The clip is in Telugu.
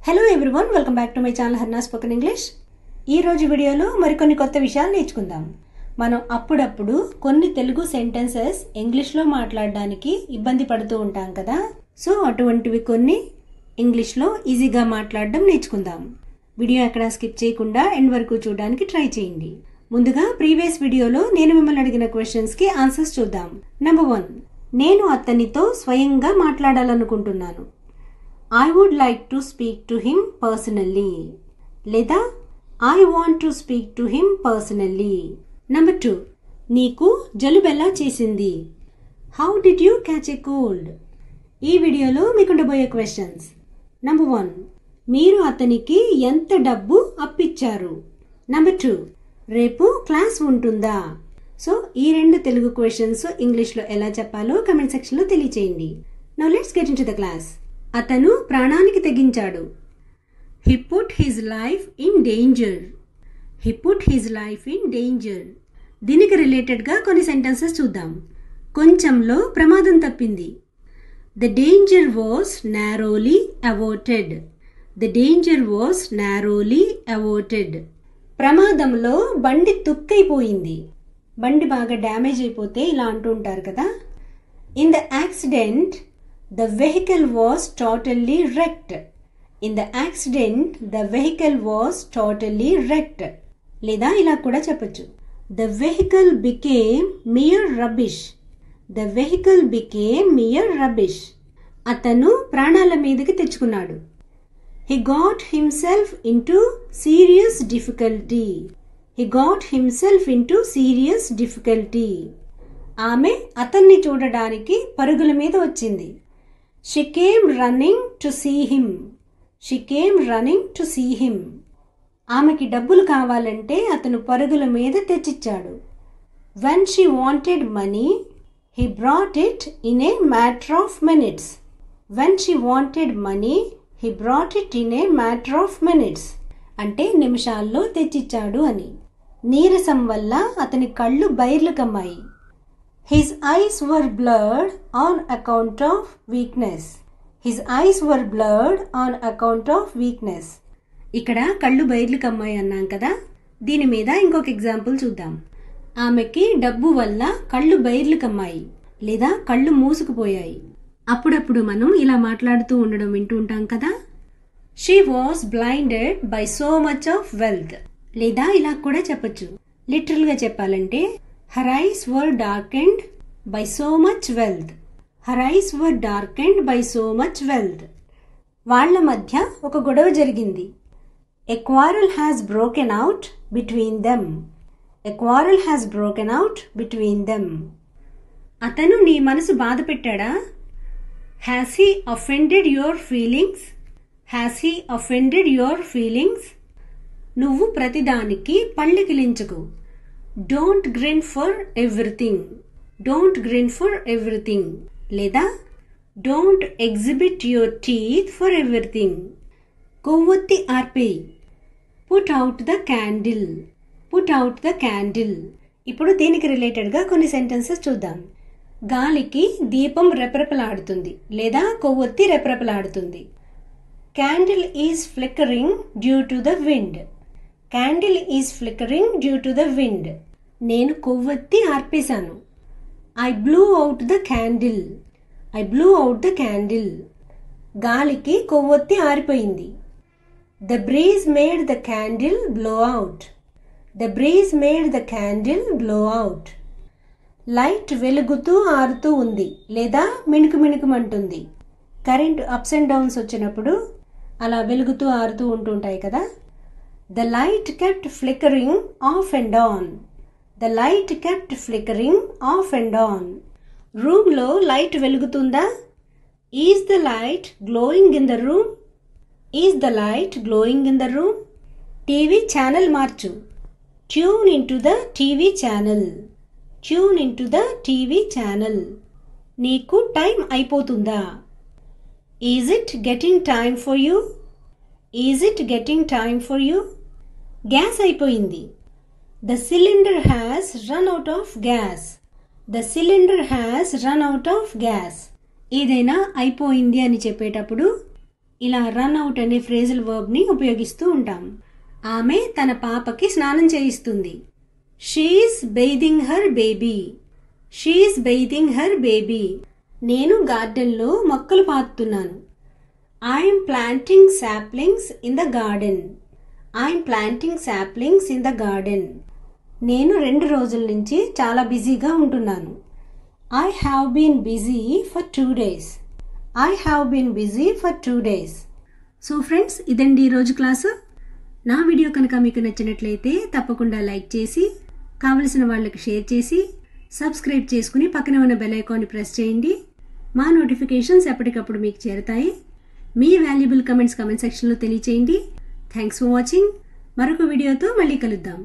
Hello everyone, welcome back to my channel Harna spoken English. ఈ రోజు వీడియోలో మరికొన్ని కొత్త విషయాలు నేర్చుకుందాం. మనం అప్పుడప్పుడు కొన్ని తెలుగు సెంటెన్సెస్ ఇంగ్లీష్లో మాట్లాడడానికి ఇబ్బంది పడుతూ ఉంటాం కదా. సో అటువంటివి కొన్ని ఇంగ్లీష్లో ఈజీగా మాట్లాడడం నేర్చుకుందాం. వీడియో ఎక్కడా స్కిప్ చేయకుండా ఎండ్ వరకు చూడడానికి ట్రై చేయండి. ముందుగా ప్రీవియస్ వీడియోలో నేను మిమ్మల్ని అడిగిన క్వశ్చన్స్కి ఆన్సర్స్ చూద్దాం. నెంబర్ 1, నేను అతనితో స్వయంగా మాట్లాడాలనుకుంటున్నాను. I would like to speak to him personally. లేదా I want to speak to him personally. Number 2, నీకు జలుబు ఎలా చేసింది? How did you catch a cold? ఈ వీడియోలో మీకు ఉండబోయే క్వశ్చన్స్. Number 1, మీరు అతనికి ఎంత డబ్బు అప్పిచ్చారు? Number 2, రేపు క్లాస్ ఉంటుందా? సో ఈ రెండు తెలుగు క్వశ్చన్స్ ఇంగ్లీష్లో ఎలా చెప్పాలో కమెంట్ సెక్షన్లో తెలియచేయండి. Now let's get into the class. అతను ప్రాణానికి తెగించాడు. He put his life in danger. He put his life in danger. దీనికి రిలేటెడ్గా కొన్ని సెంటెన్సెస్ చూద్దాం. కొంచెంలో ప్రమాదం తప్పింది. The danger was narrowly averted. The danger was narrowly averted. ప్రమాదంలో బండి తుక్కైపోయింది. బండి బాగా డ్యామేజ్ అయిపోతే ఇలా అంటూ ఉంటారు కదా. In the accident, the vehicle was totally wrecked. In the accident, the vehicle was totally wrecked. లేదా ఇలా కూడా చెప్పొచ్చు. The vehicle became mere rubbish. The vehicle became mere rubbish. అతను ప్రాణాల మీదకి తెచ్చుకున్నాడు. He got himself into serious difficulty. He got himself into serious difficulty. ఆమె అతన్ని చూడడానికి పరుగుల మీద వచ్చింది. She came running to see him. She came running to see him. ఆమెకి డబ్బులు కావాలంటే అతను పరుగుల మీద తెచ్చిచ్చాడు. When she wanted money, he brought it in a matter of minutes. When she wanted money, he brought it in a matter of minutes. అంటే నిమిషాల్లో తెచ్చిచ్చాడు అని. నీరసం వల్ల అతని కళ్ళు బైర్లు కమ్మాయి. His eyes were blurred on account of weakness. His eyes were blurred on account of weakness. ఇక్కడ కళ్ళు బైర్లు కమ్మాయి అన్నాం కదా. దీని మీద ఇంకొక ఎగ్జాంపుల్ చూద్దాం. ఆమెకి డబ్బు వల్ల కళ్ళు బైర్లు కమ్మాయి లేదా కళ్ళు మూసుకుపోయాయి. అప్పుడప్పుడు మనం ఇలా మాట్లాడుతూ ఉండడం వింటూ ఉంటాం కదా. She was blinded by so much of wealth. లేదా ఇలా కూడా చెప్పొచ్చు. లిటరల్గా చెప్పాలంటే her eyes were darkened by so much wealth. Her eyes were darkened by so much wealth. వాళ్ళ మధ్య ఒక గొడవ జరిగింది. A quarrel has broken out between them. A quarrel has broken out between them. అతను నీ మనసు బాధ పెట్టాడా? Has he offended your feelings? Has he offended your feelings? నువ్వు ప్రతిదానికి పళ్ళకిలించకు. Don't grin for everything. Don't grin for everything. లేదా don't exhibit your teeth for everything. కొవ్వొత్తి ఆర్పేయి. Put out the candle. Put out the candle. ఇప్పుడు దీనికి రిలేటెడ్గా కొన్ని సెంటెన్సెస్ చూద్దాం. గాలికి దీపం రెపరెపలాడుతుంది లేదా కొవ్వొత్తి రెపరెపలాడుతుంది. Candle is flickering due to the wind. Candle is flickering due to the wind. నేను కొవ్వొత్తి ఆర్పేశాను. I blew out the candle. I blew out the candle. గాలికి కొవ్వొత్తి ఆరిపోయింది. The breeze made the candle blow out. The breeze made the candle blow out. Light వెలుగుతూ ఆరుతూ ఉంది లేదా మిణుకు మిణుకుమంటుంది. కరెంట్ అప్స్ అండ్ డౌన్స్ వచ్చినప్పుడు అలా వెలుగుతూ ఆరుతూ ఉంటుంటాయి కదా. The light kept flickering off and on. The light kept flickering off and on. రూమ్లో light వెలుగుతుందా? Is the light glowing in the room? Is the light glowing in the room? TV channel March. Tune into the TV channel. Tune into the TV channel. నీకు టైం అయిపోతుందా? Is it getting time for you? Is it getting time for you? Gas అయిపోయింది. The cylinder has run out of gas. The cylinder has run out of gas. ఏదైనా అయిపోయింది అని చెప్పేటప్పుడు ఇలా రన్ అవుట్ అనే ఫ్రేజల్ వర్బ్ని ఉపయోగిస్తూ ఉంటాం. ఆమె తన పాపకి స్నానం చేయిస్తుంది. She is bathing her baby. She is bathing her baby. నేను గార్డెన్లో మొక్కలు పాతుతున్నాను. I'm planting saplings in the garden. I'm planting saplings in the garden. నేను 2 రోజుల నుంచి చాలా బిజీగా ఉంటున్నాను. I have been busy for 2 days. I have been busy for 2 days. So friends, ఇదండి ఈరోజు క్లాసు. నా వీడియో కనుక మీకు నచ్చినట్లయితే తప్పకుండా లైక్ చేసి, కావలసిన వాళ్ళకి షేర్ చేసి, సబ్స్క్రైబ్ చేసుకుని పక్కనే ఉన్న బెల్ ఐకాన్ని ప్రెస్ చేయండి. మా నోటిఫికేషన్స్ ఎప్పటికప్పుడు మీకు చేరుతాయి. మీ వాల్యుబుల్ కమెంట్స్ కామెంట్ సెక్షన్లో తెలియచేయండి. Thanks for watching. మరొక వీడియోతో మళ్ళీ కలుద్దాం.